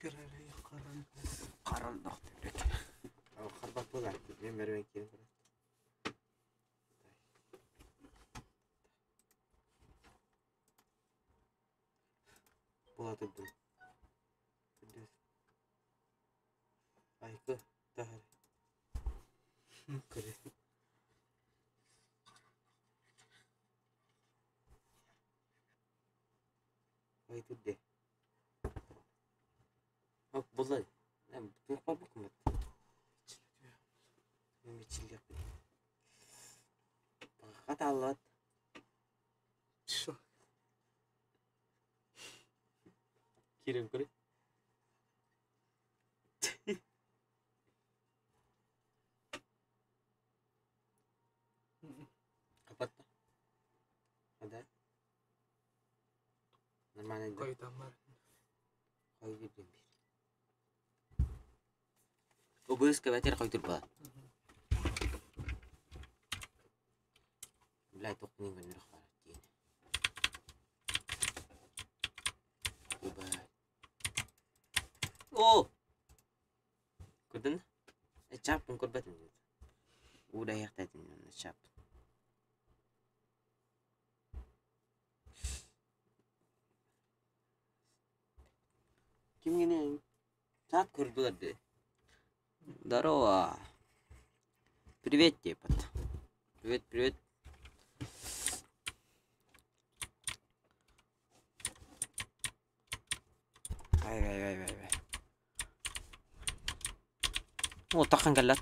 Қаралды ақтөбек. Қарбақ болады. Мен бәрібір келіп барады. Болады бұл. Айқы тағыр. Көрі. Айты де. Ок, бұлай. Тұлықпа бұқымат. Мен бетшілдеп. Бағаға талат. Шо. Керем көрі. Капатта. Ada? Нормально. Қой тамар. Қой деп бер. OBS-ке бәтер қой тұрып бала. Блядь, тоқпының көндір қағарат дейін. Блядь. О! Көрдің? Чаппын көрбәтім. Удай яқтайтын чап. Кимгенен чап көрділерді. Здорово. Привет, типа. Привет, привет. Ай. О, таққан кәлләт.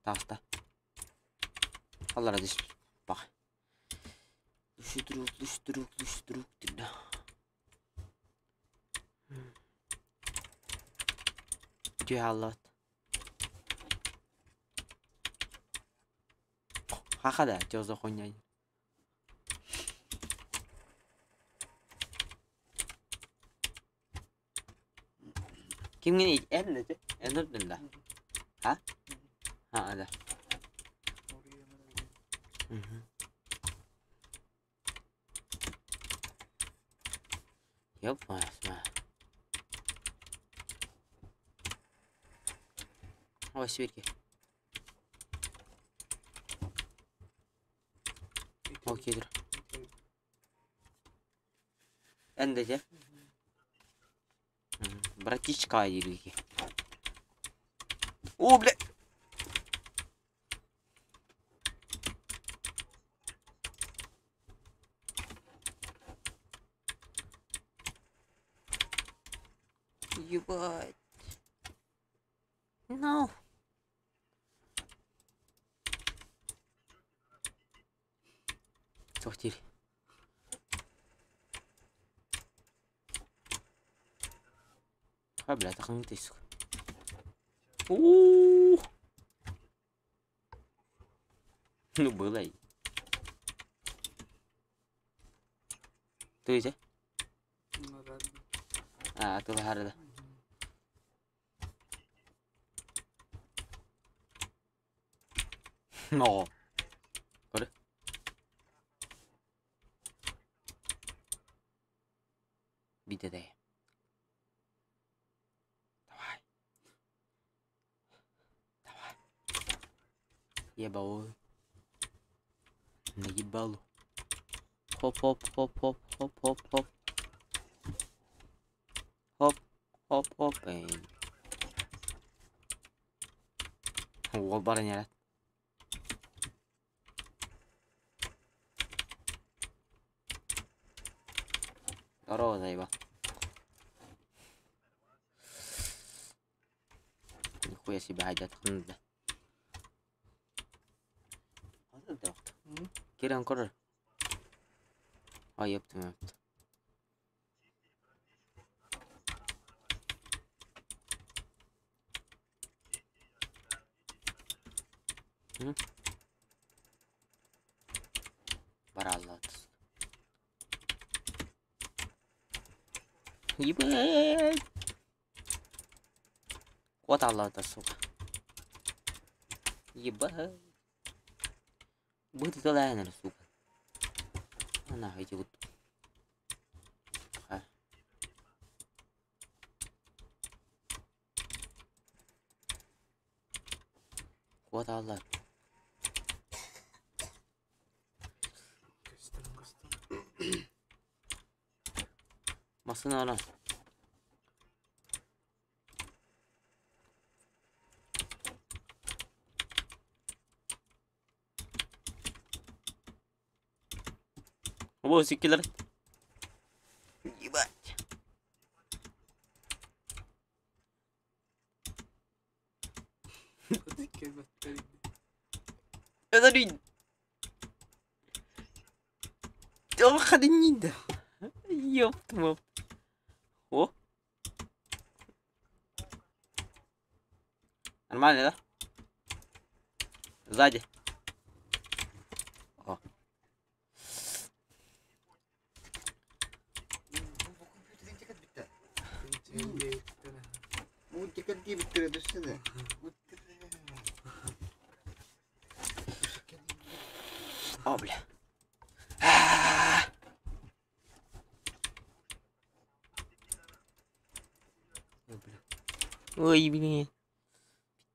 Тақта. Аллар адиш. Бақ. Лүш друг. Деді. Аллат. Хақада, жоза қойнайын. Кімген әнді де? Әнірдің да? Ха? Ха, ада. Ёпма. Ой, сверки. Окей, дыр. Әнді де? Братичка елуге. О, бля! Ебать. No. Сохтир. Бля, тақың тесік. Ооо. Ну, было. Ты видишь? А, ты лохарда. Но. Кore. Битede. Давай. Ебал. Наебал. Хоп. Хоп. Ол барын ярат. Здорово, заебал. Нихуя себе айдат қынды. Қазір да вақты. Керен көрір. Ай, ептім. Бара алладыз. Ебать! Вот алладыз, сука. Ебать! Будет туда, наверное, сука. Она идет. Kuat Allah. Göster. Masana lan. Abo sikkiler. Ебать. Отвлекай батарейку. Это рин. Да хрени да. Ёпт моп. О. Нормально, да? Сзади. О. Bu kompüterin ticket bitti. Pencereye gitti. Bu ticket diye bitti düşsene. О, бля. Ой, бля. Ой, блин.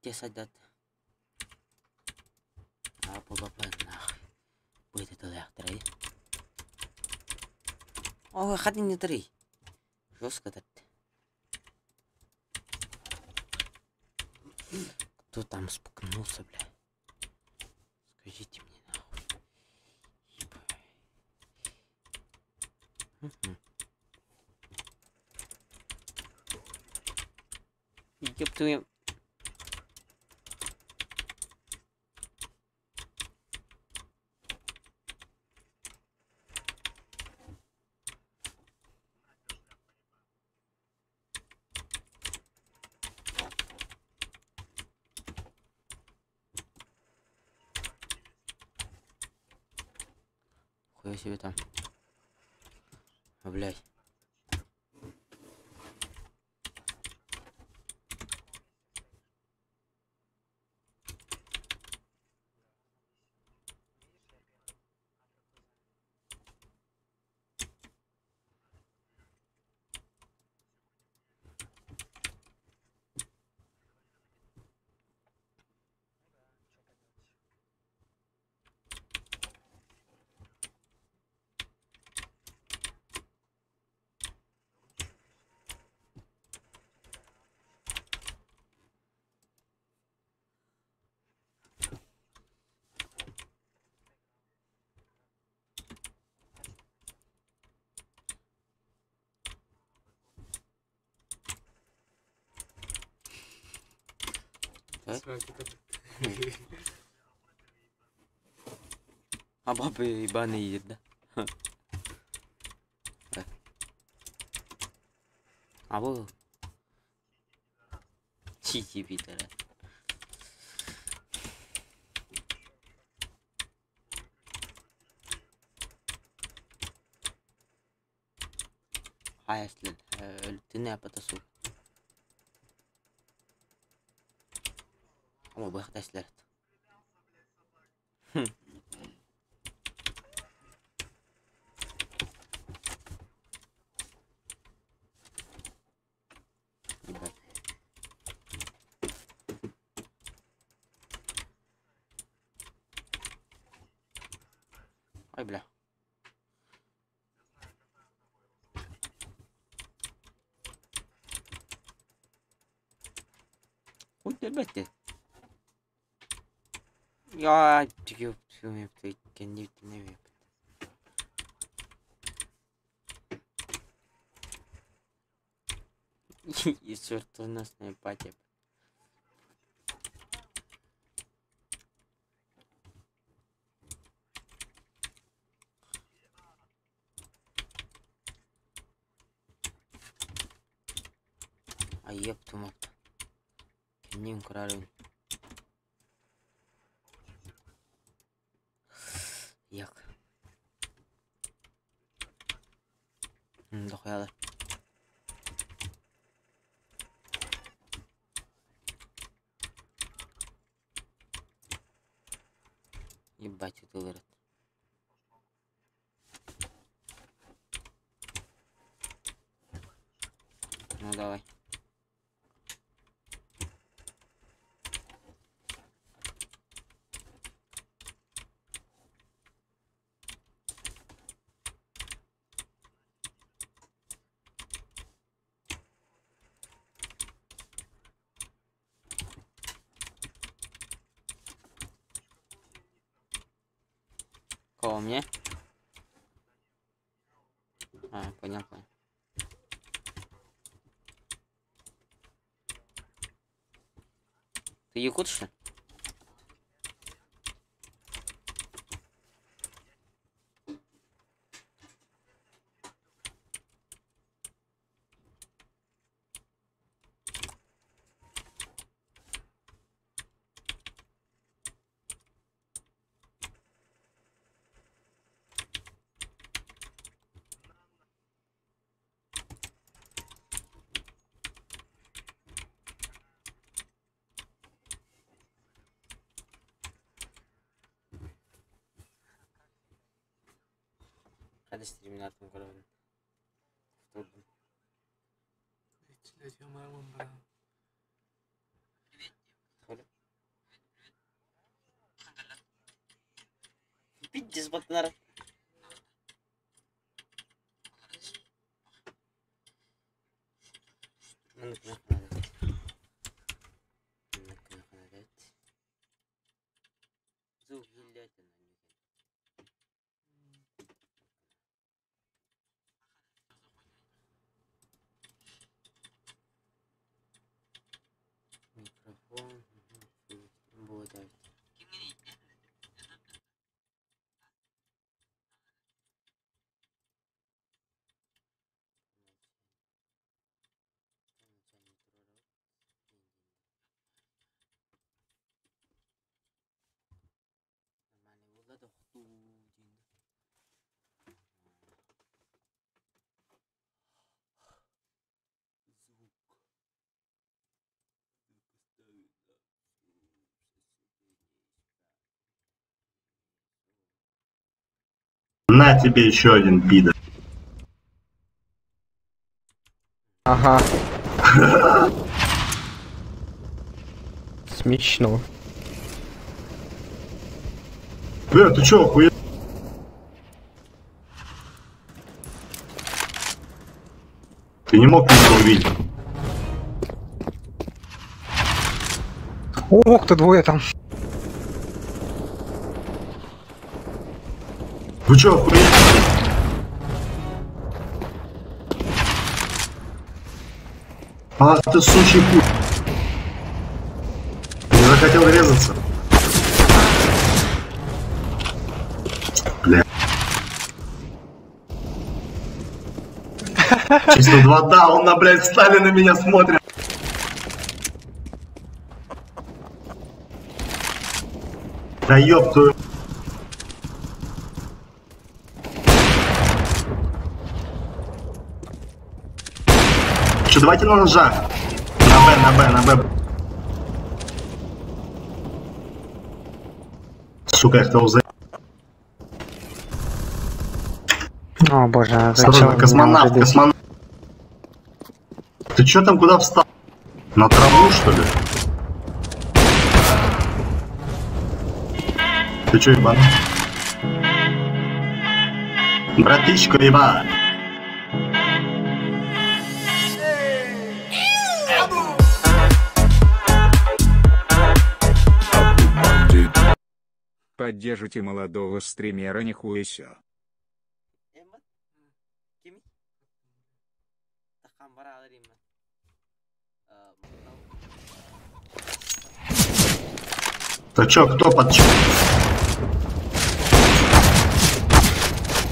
Пиздец, отдат. А, побапай, нахуй. Будет это лягтырай. Ой, ходи не трей. Жестко так. Кто там споткнулся, бля? Скажите мне, нахуй. Ебать. Ёб твою... Хуя себе там. А, блядь. А? Сраки так. А бабы ебаные едет, да? А вы... Чики, Питера. А если ты не потасу. Ama bu arkadaşlar. Ебать. Ой, бля. Ой, elbette. Ya çıkıyor film yaptı. Kendi ne yaptı? И смертоносная патия. А епту мат. Кеннин кралин. Як. Дохуя. Ебать, это вырод. Ну давай. Кого, мне? А, понял. Ты якут, что ли? Hadi terminatum görelim. Durdum. İçinde yamarım bana. Söyle. Pidges battılar. Микрофон. Будет. На тебе еще один пидор. Ага. Смешно. Ты чё, охуел? Ты не мог ничего увидеть. Ох ты, двое там. Вы чё, охуел? А ты сучий хуй. Не захотел резаться. Бля. Чисто 2 дауна, блядь, встали на меня, смотрят. Да ёб твою. Че, давайте на ножах. На Б. Сука, я хотел за... О боже, Осторожно, космонавт. Ты чё там, куда встал? На траву, что ли? Ты чё, ебан? Братишка, ебан. Поддержите молодого стримера, нихуя сё. Emma? Kimi? Takkan bara alayım ben. Да чё, кто под чё?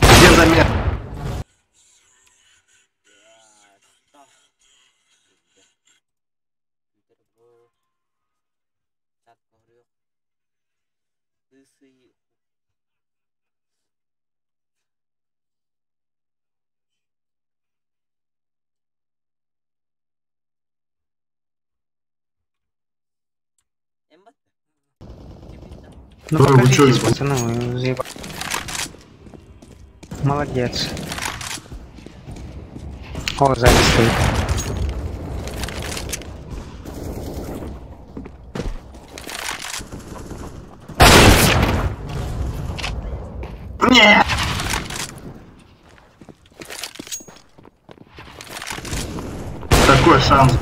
Где замер? Emma? Ну Ой, вы чё, покажитесь, ебать? пацаны, вы заеба- Молодец. О, сзади стоит. Нет! Такой шанс.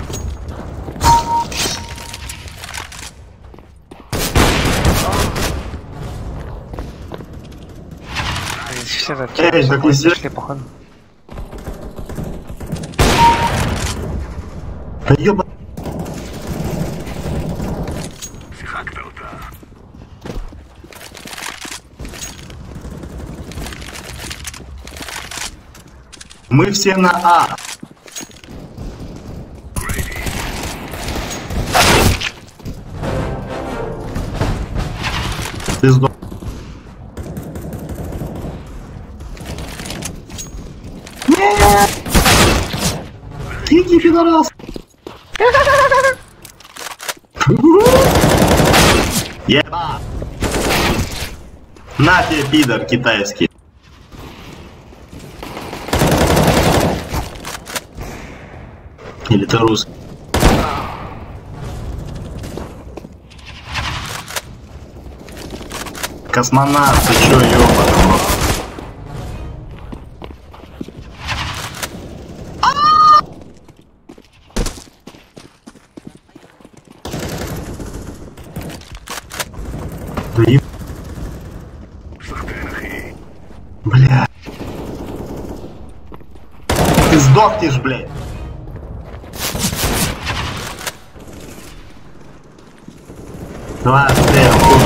все за Эй, так не сделай. пришли, походу. Да ёба. Мы все на А. Ты сдох. Иди, пидорас. Еба. На тебе, пидор китайский. Или ты русский? Космонавт, ты чё, ёбаный? Да еб... Бля. Ты сдохнешь, блядь. Давай, быстрее, хуй.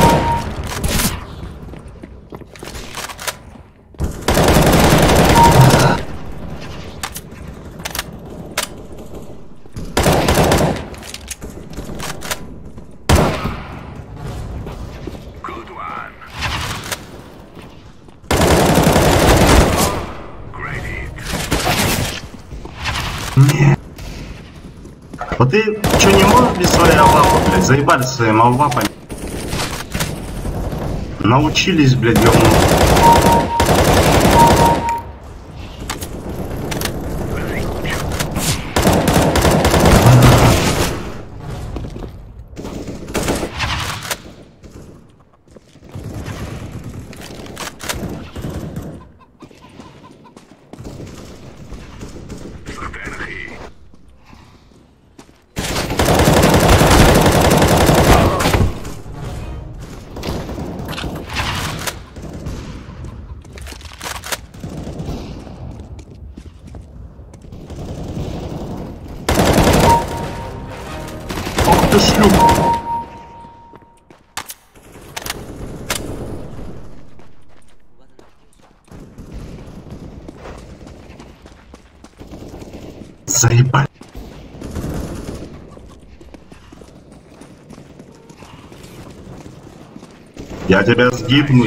Не. Вот ты что, не можешь без своей авапы, блядь? Заебались своим авапами. Научились, блядь, говно. Ох ты шлюх. Заебать. Я тебя сгибну.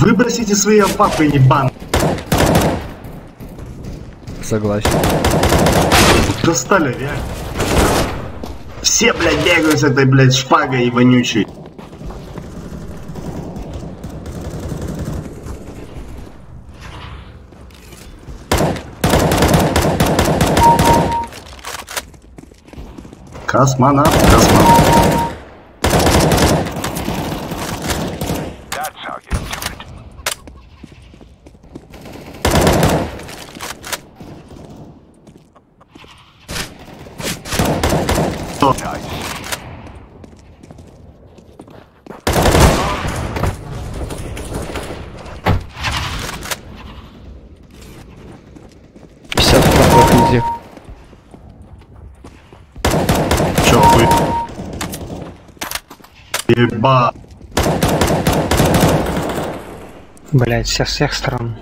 Выбросите свои папы, ебан. Согласен. Достали, реально. Все, блядь, бегают с этой, блядь, шпагой и вонючей. Космонавт, космонавт. Что? Везде. Чё вы? Еба. Блять, со всех сторон.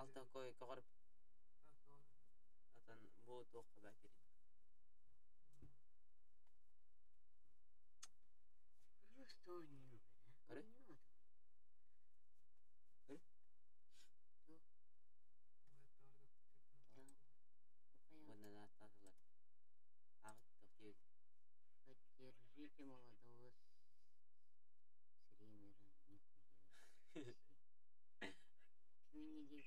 Alta koy koqarıp zaten bu toqqa bakirin. Просто у него. Qarı? Bundan atladılar. Ağıt kapıyı. Поддержите молодого стримера. Нихуя. Комедий.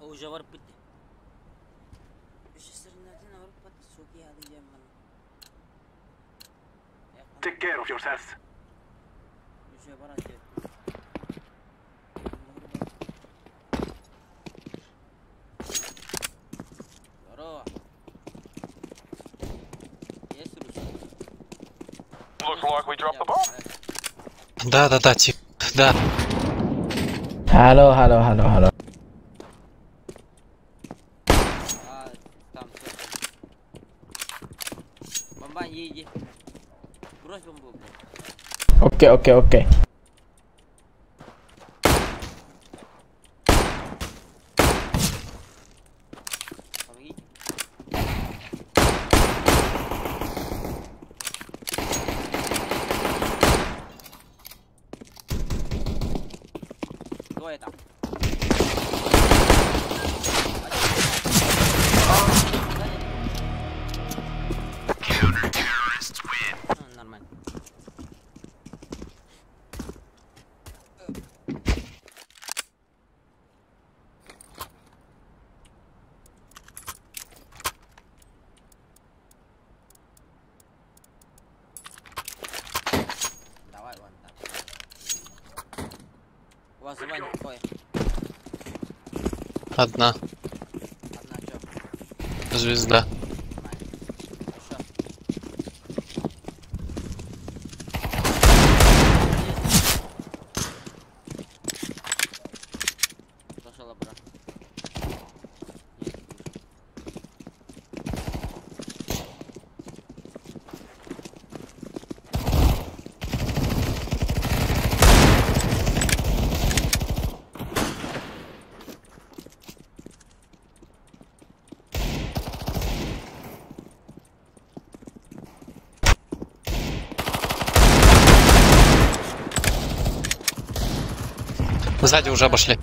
Uca var bitti. Köşesinin Avrupa'da çok iyi alacağım ben. Take care of yourself. Uca var hadi. Здорово. Есть русский? Looks like we dropped the bomb. Да, тип. Да. Hello, hello, hello, hello. А, там всё. Бомба, иди. Брось бомбу, блядь. Окей, окей, окей. Помоги. Двое там. Нормально. Давай, вон так. У вас звание какое? Одна. Одна чё? Звезда. Хорошо. Пошел обратно. Нет. Сзади уже обошли.